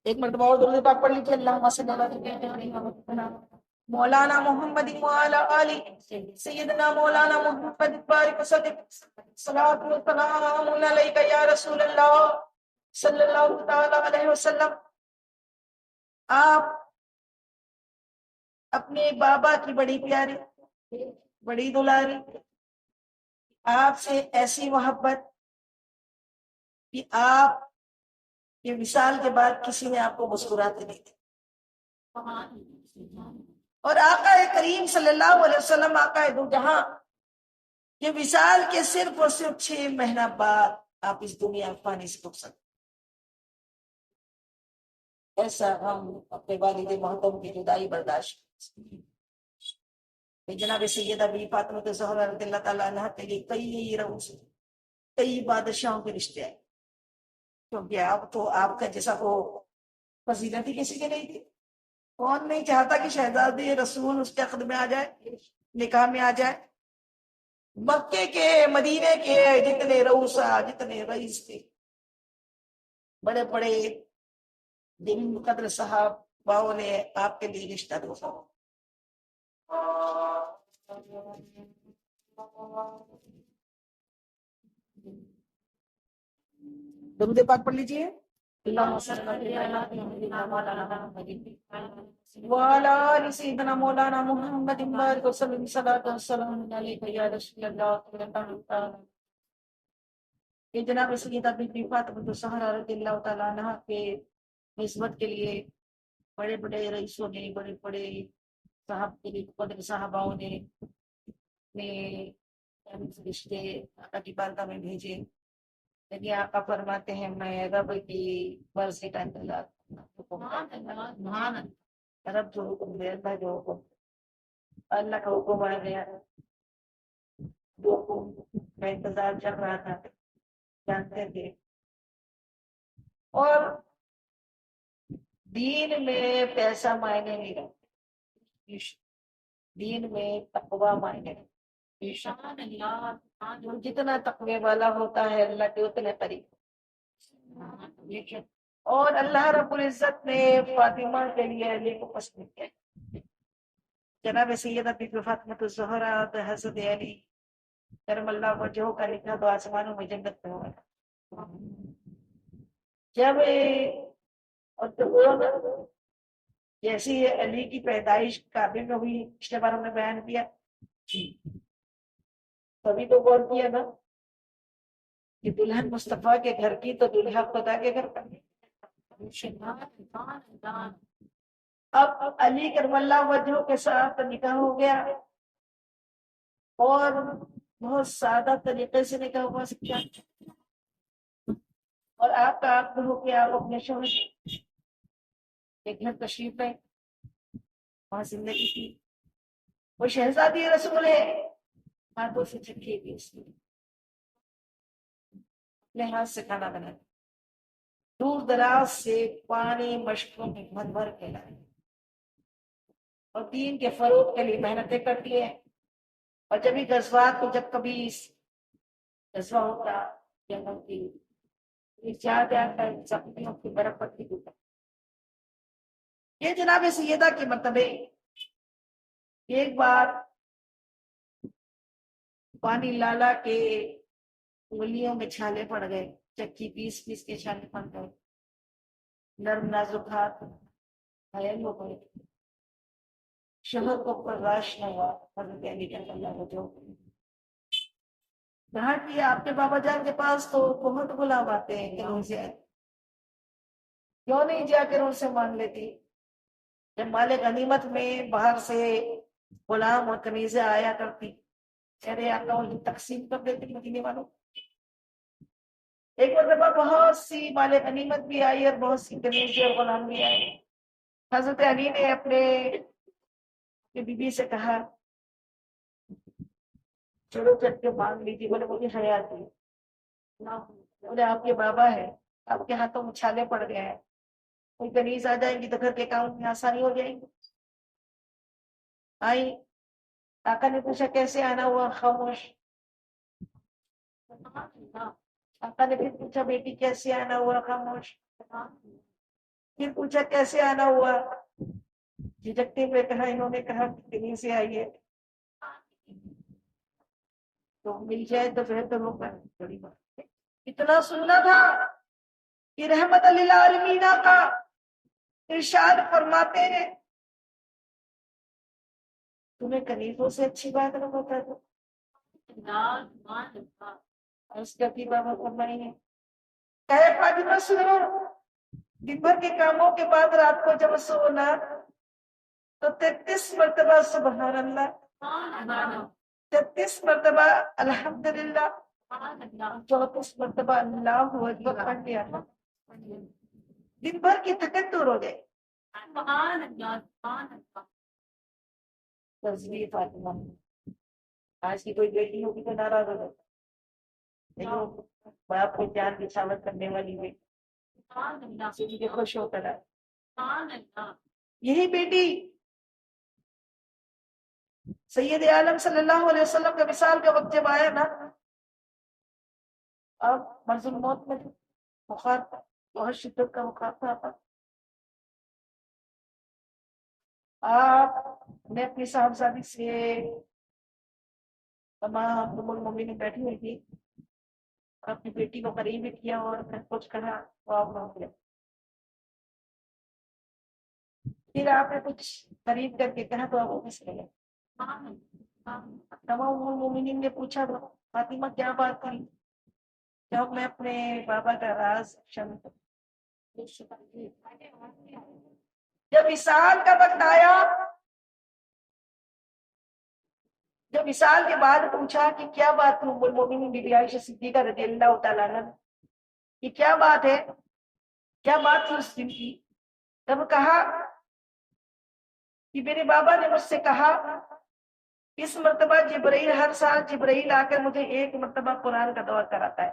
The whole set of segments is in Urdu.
ایک مرتبہ اور درود پاک پڑھ لیجیے، اللہم صلی اللہ علیہ وسلم مولانا محمد وعلی آلہ سیدنا مولانا محمد بارک وسلم صلاۃ و سلام علیک یا رسول اللہ صلی اللہ تعالی علیہ وسلم۔ آپ اپنے بابا کی بڑی پیاری، بڑی دلاری، آپ سے ایسی محبت کہ آپ یہ وصال کے بعد کسی نے آپ کو مسکراتے نہیں تھے، اور آقا کریم صلی اللہ علیہ وسلم آقا دو جہاں یہ وصال کے صرف اور صرف 6 مہینہ بعد آپ اس دنیا فانی سے رخ سکتے۔ ایسا ہم اپنے والد محترم کی جدائی برداشت جناب سیدہ بی فاطمہ زہرا رضی اللہ تعالیٰ عنہ کے لیے کئی روز، کئی بادشاہوں کے رشتے آئے، کیونکہ اب تو آپ کا جیسا وہ فضیلت ہی کسی کے نہیں تھی۔ کون نہیں چاہتا کہ شہزادی رسول اس کے عقد میں آ جائے، نکاح میں آ جائے۔ مکے کے، مدینے کے جتنے روسا، جتنے رئیس تھے، بڑے بڑے دن قدر صحاباؤں نے آپ کے لیے رشتہ دوسا۔ درود پاک پڑھ لیجیے، اللہم صلی وعلی آل سیدنا مولانا محمد بارک وسلم صلاۃ و سلام علیک یا رسول اللہ۔ کہ جناب سیدہ بی فاطمہ زہرا رضی اللہ تعالیٰ عنہ کے نسبت کے لیے بڑے بڑے رئیسوں نے، بڑے بڑے صاحب کے لیے قدر صحاباؤں نے اپنے رشتے آقا کی بارگاہ میں بھیجے، لیکن آقا فرماتے ہیں میں رب کی مرضی کا انتظار کرتا، رب جو حکم دے، اللہ جو حکم، اللہ کا حکم آ گیا، جو حکم کا انتظار چل رہا تھا جانتے تھے۔ اور دین میں پیسہ معنی نہیں رکھتا، دین میں تقوی معنی رکھتا۔ جو جتنا تقوی والا ہوتا ہے اللہ کے اتنے قریب۔ اور اللہ رب العزت نے فاطمہ کے لیے علی کو پسند کیا۔ جناب سیدہ بی فاطمہ الزہرا حضرت علی کرم اللہ وجہہ کا لکھا تو آسمانوں میں جنت میں ہوا۔ جب جیسی علی کی پیدائش کعبے میں ہوئی، پچھلے بار ہم نے بیان کیا، تبھی تو غور کیا نا کہ دلہن مصطفیٰ کے گھر کی تو دلہا خدا کے گھر کا۔ اب علی کرم اللہ وجہہ کے ساتھ نکاح ہو گیا، اور بہت سادہ طریقے سے نکاح ہوا سکتا، اور آپ کا عقد ہو کے آپ اپنے شوہر کے گھر تشریف لائے، وہاں زندگی کی۔ وہ شہزادی رسول ہے، ہاتھوں سے چکھی بھی اس نے اپنے ہاتھ سے کھانا بنایا، دور دراز سے پانی مشکوں میں بھر بھر کے لائے، اور دین کے فروغ کے لیے محنتیں کرتی ہے۔ اور جب بھی غزوات کو، جب کبھی غزوہ ہوتا یا ہوتی، جا کر زخمیوں کی برف پٹی ہوتا۔ یہ جناب سیدہ کے مرتبے، ایک بار پانی لالا کے انگلیوں میں چھالے پڑ گئے، چکی پیس پیس کے چھالے پڑ گئے، نرم نازک ہاتھ گھائل ہو گئے، شوہر کو برداشت نہ ہوا، حضرت علی کرم اللہ وجہہ کہا کہ آپ کے بابا جان کے پاس تو بہت غلام آتے ہیں، کیوں نہیں جا کر ان سے مانگ لیتی؟ جب مال غنیمت میں باہر سے غلام اور کنیزیں آیا کرتی، چہرے آقا انہیں تقسیم کر دیتے مدینے والوں۔ ایک مرتبہ بہت سی مال غنیمت بھی آئی اور بہت سی کنیزیں اور غلام بھی آئے۔ حضرت علی نے اپنے بی بی سے کہا چلو چل کے مانگ لیجیے، بولے مجھے حیا آتی ہے، بولے آپ کے بابا ہے، آپ کے ہاتھوں میں چھالے پڑ گئے ہیں، کوئی کنیز آ جائیں گی تو گھر کے کام میں آسانی ہو جائے گی۔ آئی، آقا نے پوچھا کیسے آنا ہوا؟ خاموش۔ آقا نے پھر پوچھا بیٹی کیسے آنا ہوا؟ خاموش۔ پھر پوچھا کیسے آنا ہوا، جھجکتے ہوئے کہا، انہوں نے کہا کہ کہیں سے آئیے تو مل جائے تو بہتر ہوگا، بڑی بات ہے۔ اتنا سننا تھا کہ رحمت للعالمین کا ارشاد فرماتے ہیں تمہیں کنیزوں سے اچھی بات نہ بتا دو۔ اس کا کی بابا فرمائی ہے کہ فاطمہ سنو، دن بھر کے کاموں کے بعد رات کو جب سونا تو 33 مرتبہ سبحان اللہ، 33 مرتبہ الحمدللہ، 34 مرتبہ اللہ اکبر پڑھ لیا، دن بھر کی تھکن دور ہو گئے۔ تصویر فاطمہ، آج کی کوئی بیٹی ہوگی تو ناراض ہو جاتی، باپ کو جان بچھاوت کرنے والی بیٹی خوش ہو کر یہی بیٹی سید عالم صلی اللہ علیہ وسلم کا وصال کا وقت جب آیا نا، اب مرض الموت میں تھے، بخار تھا، بہت شدت کا بخار تھا۔ آپ نے اپنی صاحبزادی سے تمام ام المومنین بیٹھی ہوئی تھی، اپنی بیٹی کو قریب بھی کیا اور پھر کچھ کہا تو آپ رو گیا۔ پھر آپ نے کچھ قریب کر کے کہا تو آپ واپس لے گئے۔ تمام ام المومنین نے پوچھا فاطمہ کیا بات تھی؟ جب میں اپنے بابا کا راز جب وصال کا وقت آیا، جب وصال کے بعد پوچھا کہ کیا بات تھی ام المومنین بی بی عائشہ صدیقہ رضی اللہ تعالیٰ عنہ، یہ کیا بات ہے، کیا بات تھی اس دن کی؟ تب کہا کہ میرے بابا نے مجھ سے کہا اس مرتبہ جبرائیل، ہر سال جبرائیل آ کر مجھے ایک مرتبہ قرآن کا دور کراتا ہے،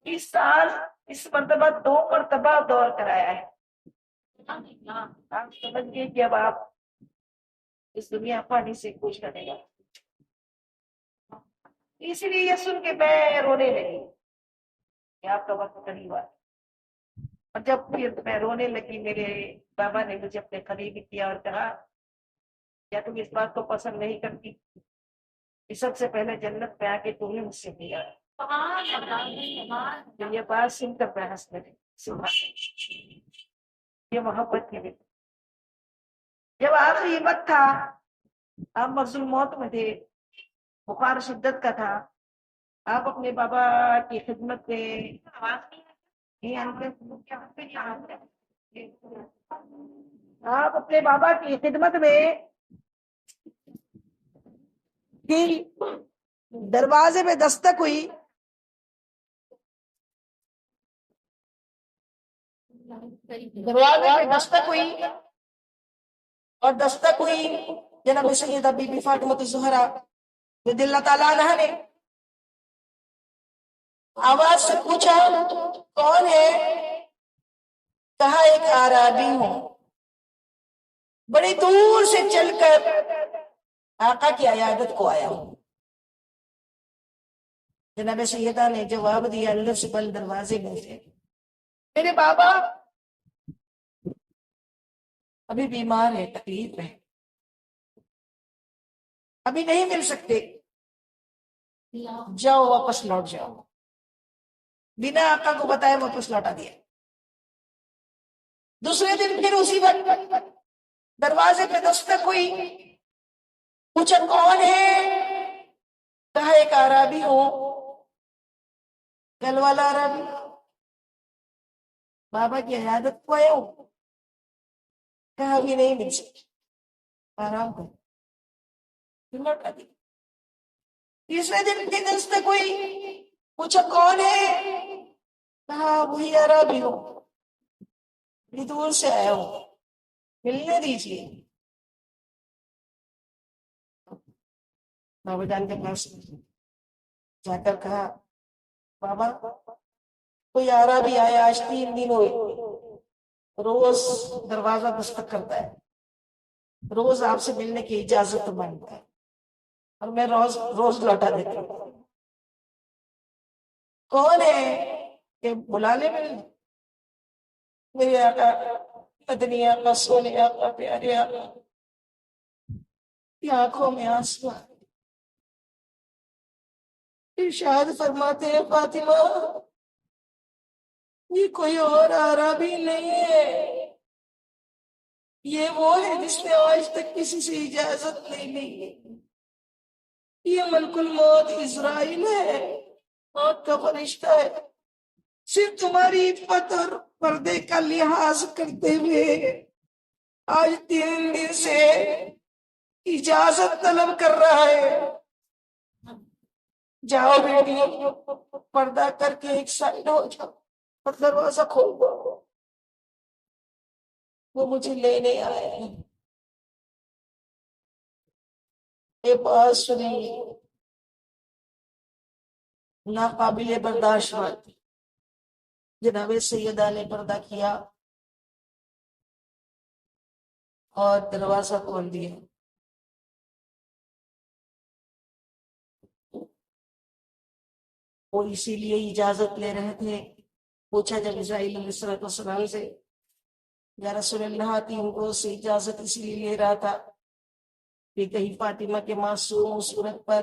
اس سال اس مرتبہ 2 مرتبہ دور کرایا ہے۔ آپ سمجھ گئے کہ اب آپ اس دنیا پانی سے کچھ کرے گا، اس لیے یہ سن کے میں رونے لگی کہ آپ کا وقت قریب آ، اور جب پھر میں رونے لگی میرے بابا نے مجھے اپنے قریب کیا اور کہا کیا تم اس بات کو پسند نہیں کرتی کہ سب سے پہلے جنت میں آ کے تمہیں مجھ سے ملا؟ یہ بات سن کر میں ہنس لگی، یہ محبت کی بھی۔ جب آخری وقت تھا، آپ مرض الموت میں تھے، بخار شدت کا تھا، آپ اپنے بابا کی خدمت میں آپ اپنے بابا کی خدمت میں کہ دروازے پہ دستک ہوئی، دروازے پہ دستک ہوئی اور دستک ہوئی جناب سیدہ بی بی فاطمہ الزہرا رضی اللہ تعالیٰ عنہ نے آواز سے پوچھا کون ہے؟ کہا ایک اعرابی ہوں، بڑی دور سے چل کر آقا کی عیادت کو آیا ہوں۔ جناب سیدہ نے جواب دیا اندر سے بند دروازے میں سے میرے بابا ابھی بیمار ہے، تکلیف ہے، ابھی نہیں مل سکتے، جاؤ واپس لوٹ جاؤ۔ بنا آقا کو بتائے واپس لوٹا دیا۔ دوسرے دن پھر اسی وقت دروازے پہ دستک ہوئی، پوچھا کون ہے؟ کہا ایک اعرابی ہو، گل والا اعرابی، بابا کی عیادت کو آیا ہوں، کہا ابھی نہیں مل سکتی، آرام کرو، پھر لوٹا دیا۔ تیسرے دن پھر دستک ہوئی، پوچھا کون ہے؟ کہا وہی عربی ہو، بڑی دور سے آیا ہوں، ملنے دیجیے۔ بابا جان کے پاس جا کر کہا بابا کوئی عربی آیا، آج 3 دن ہوئے، روز دروازہ دستک کرتا ہے، روز آپ سے ملنے کی اجازت مانگتا ہے اور میں روز لوٹا دیتا ہوں، کون ہے کہ بلا لے ملنے؟ میرے آقا مدنی آقا سونے آقا پیارے آقا کی آنکھوں میں آنسو ارشاد فرماتے ہیں فاطمہ یہ کوئی اور عربی نہیں ہے، یہ وہ ہے جس نے آج تک کسی سے اجازت نہیں لی، یہ ملک الموت اسرائیل ہے، موت کا فرشتہ ہے، صرف تمہاری عفت اور پردے کا لحاظ کرتے ہوئے آج 3 دن سے اجازت طلب کر رہا ہے، جاؤ بیٹی پردہ کر کے ایک سائڈ ہو جاؤ اور دروازہ کھول دو، وہ مجھے لینے آیا ہے۔ یہ بات سنی ناقابل برداشت بات، جناب سیدہ نے پردہ کیا اور دروازہ کھول دیا۔ وہ اسی لیے اجازت لے رہے تھے، پوچھا جب اسرائیل علیہ السلام سے، یا رسول اللہ 3 روز سے اجازت اس لیے لے رہا تھا کہ کہیں فاطمہ کے معصوم صورت پر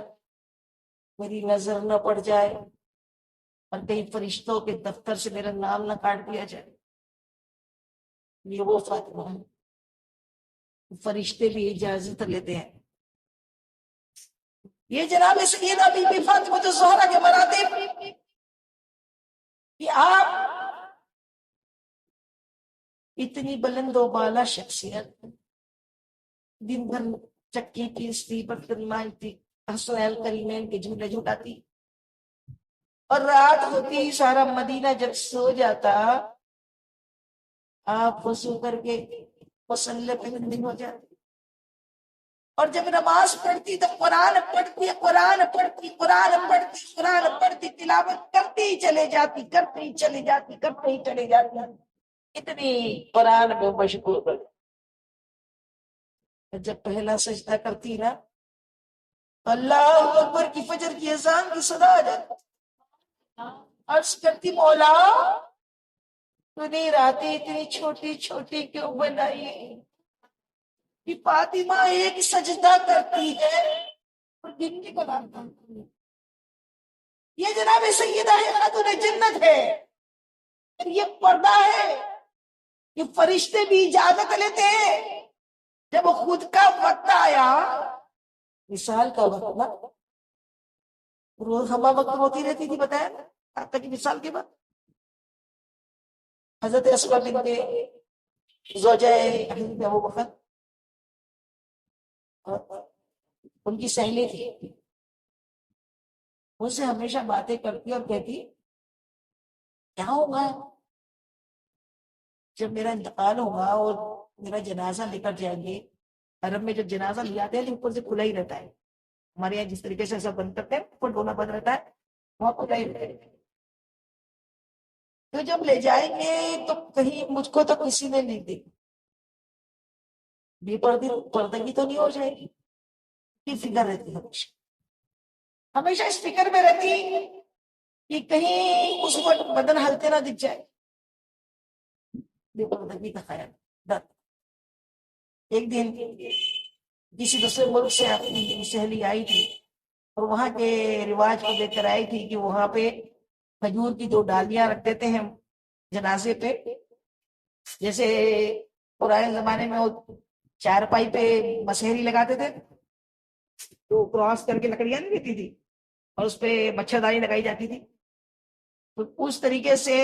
میری نظر نہ پڑ جائے اور کہیں فرشتوں کے دفتر سے میرا نام نہ کاٹ دیا جائے۔ یہ وہ فاطمہ ہے، فرشتے بھی اجازت لیتے ہیں۔ یہ جناب سیدہ بی بی فاطمہ الزہرا کے مراتب کہ آپ اتنی بلند و بالا شخصیت، دن بھر چکی پیستی، برتن مانجتی، حسنین کریمین کے جھولے جھولاتی، اور رات ہوتی سارا مدینہ جب سو جاتا آپ وضو کر کے مصلی پہ بندی ہو جاتی، اور جب نماز پڑھتی تو قرآن پڑھتی قرآن پڑھتی قرآن پڑھتی قرآن پڑھتی، تلاوت کرتی ہی چلے جاتی، کرتے ہی چلے جاتی، کرتے ہی چلے جاتی، اتنی قرآن میں مشغول ہے۔ جب پہلا سجدہ کرتی نا، اللہ اکبر کی فجر کی اذان کی صدا آ جاتی، عرض کرتی مولا تو نے راتیں اتنی چھوٹی چھوٹی کیوں بنائی ہے کہ فاطمہ ایک سجدہ کرتی ہے اور دن کی قرآن کرتی ہے۔ یہ جناب سیدہ ہے، خاتون جنت ہے، یہ پردہ ہے، یہ فرشتے بھی اجازت لیتے ہیں۔ جب خود کا وقت آیا، مثال کا وقت نا، روز ہما وقت ہوتی رہتی تھی، بتایا نا آپ تک مثال کے بعد حضرت اسماء بنت زوجہ حضرت ابوبکر ان کی سہیلی تھی، ان سے ہمیشہ باتیں کرتی اور کہتی کیا ہوگا جب میرا انتقال ہوگا اور میرا جنازہ لے کر جائیں گے۔ عرب میں جب جنازہ لے جاتے ہیں تو اوپر سے کھلا ہی رہتا ہے، ہمارے یہاں جس طریقے سے ایسا بند کرتے ہیں اوپر ڈولا بند رہتا ہے، وہاں کھلا ہی رہتا ہے۔ تو جب لے جائیں گے تو کہیں مجھ کو تو کسی نے نہیں دیکھا، بے پردگی تو نہیں ہو جائے گی، یہ فکر رہتی ہمیشہ، ہمیشہ اس فکر میں رہتی کہ کہیں اس وقت بدن ہلتے نہ دکھ جائے، بے پردگی کا خیال ڈر۔ ایک دن کسی دوسرے ملک سے اپنی سہیلی آئی تھی اور وہاں کے رواج کو دیکھ کر آئی تھی کہ وہاں پہ کھجور کی 2 ڈالیاں رکھ دیتے ہیں جنازے پہ، جیسے پرانے زمانے میں وہ چارپائی پہ مسہری لگاتے تھے تو کراس کر کے لکڑیاں نہیں دیتی تھی اور اس پہ مچھردانی لگائی جاتی تھی، تو اس طریقے سے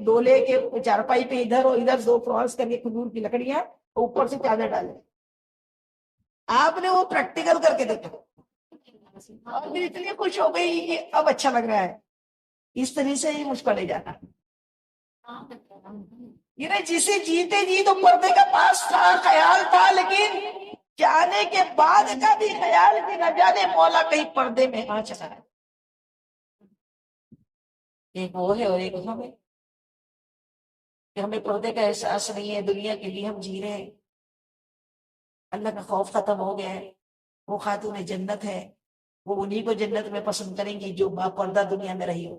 ڈولے کے چارپائی پہ ادھر اور ادھر 2 کراس کر کے کھجور کی لکڑیاں، اوپر سے چادر ڈالے۔ آپ نے وہ پریکٹیکل کر کے دیکھا اور میں اتنی خوش ہو گئی کہ اب اچھا لگ رہا ہے، اس طرح سے ہی مجھ کو لے جانا۔ یہ جسے جیتے جی تو پردے کا پاس تھا، خیال تھا، لیکن جانے کے بعد کا بھی خیال کہ نہ جانے مولا کہیں پردے میں آ چلا ہے۔ ایک وہ ہے اور ایک ہمیں، کہ ہمیں پردے کا احساس نہیں ہے، دنیا کے لیے ہم جی رہے ہیں، اللہ کا خوف ختم ہو گیا ہے۔ وہ خاتون جنت ہے، وہ انہی کو جنت میں پسند کریں گی جو با پردہ دنیا میں رہی ہو۔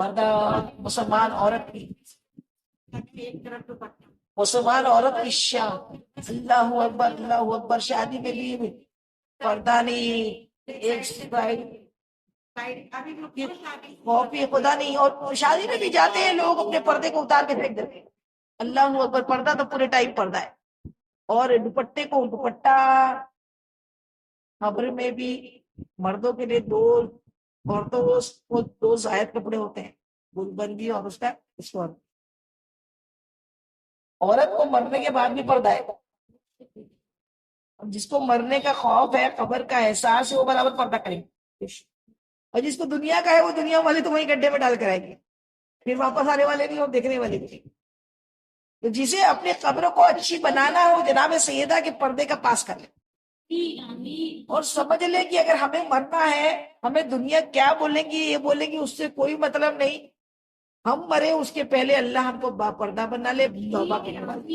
پردہ مسلمان عورت کی مسلمان عورت کی شان، اللہ اکبر، شادی میں بھی پردہ نہیں، ایک خوفی خدا نہیں، اور شادی میں بھی جاتے ہیں لوگ اپنے پردے کو اتار کے پھینک دیتے ہیں۔ اللہ اکبر، پردہ تو پورے ٹائم پردہ ہے، اور دوپٹے کو دوپٹہ خبر میں بھی مردوں کے لیے دو، عورتوں کو دو زائد کپڑے ہوتے ہیں، گلبندی اور اس کا اس کو عورت کو مرنے کے بعد بھی پردہ ہے، جس کو مرنے کا خوف ہے، قبر کا احساس ہے، وہ برابر پردہ کرے گی، اور جس کو دنیا کا ہے وہ دنیا والے تو وہیں گڈھے میں ڈال کر آئے گی، پھر واپس آنے والے نہیں اور دیکھنے والے بھی نہیں۔ تو جسے اپنے قبر کو اچھی بنانا ہو، جناب سیدہ کے پردے کا پاس کر لے، اور سمجھ لے کہ اگر ہمیں مرنا ہے، ہمیں دنیا کیا بولیں گی، یہ بولیں گی، اس سے کوئی مطلب نہیں، ہم مرے اس کے پہلے اللہ ہم کو با پردہ بنا لے، توبہ کے بعد